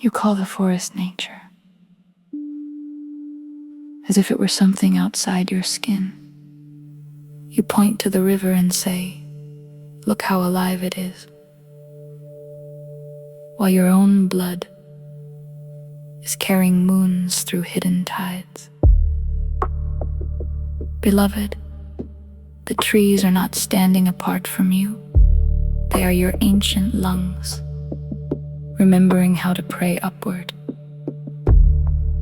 You call the forest nature, as if it were something outside your skin. You point to the river and say, "Look how alive it is," while your own blood is carrying moons through hidden tides. Beloved, the trees are not standing apart from you. They are your ancient lungs, remembering how to pray upward.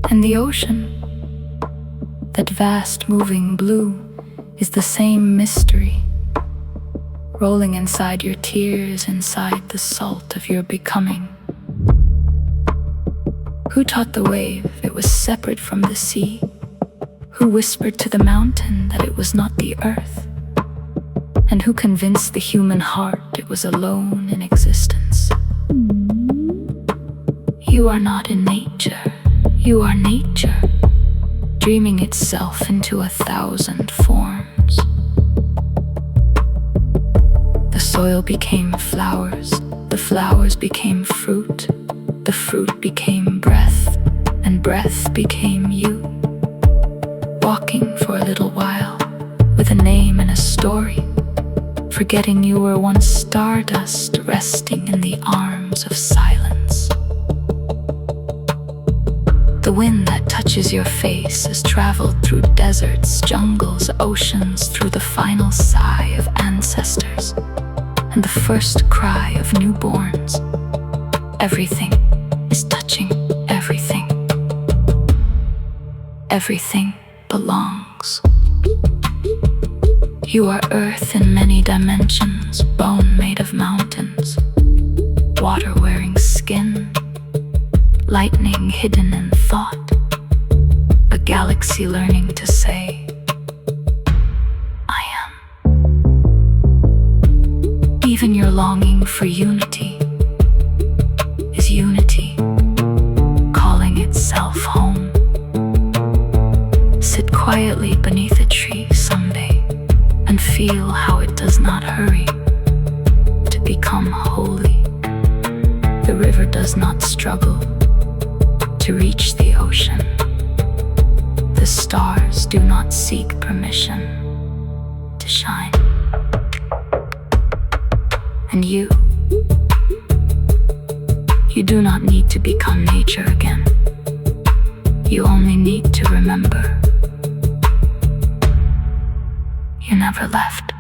And the ocean, that vast moving blue, is the same mystery, rolling inside your tears, inside the salt of your becoming. Who taught the wave it was separate from the sea? Who whispered to the mountain that it was not the earth? And who convinced the human heart it was alone in existence? You are not in nature, you are nature, dreaming itself into 1,000 forms. The soil became flowers, the flowers became fruit, the fruit became breath, and breath became you. Walking for a little while, with a name and a story, forgetting you were once stardust resting in the arms of silence. The wind that touches your face has traveled through deserts, jungles, oceans, through the final sigh of ancestors and the first cry of newborns. Everything is touching everything. Everything belongs. You are earth in many dimensions, bone made of mountains, water wearing skin, lightning hidden in thought, a galaxy learning to say, "I am." Even your longing for unity is unity, calling itself home. Sit quietly beneath a tree someday and feel how it does not hurry to become holy. The river does not struggle to reach the ocean. The stars do not seek permission to shine. And you do not need to become nature again. You only need to remember you never left.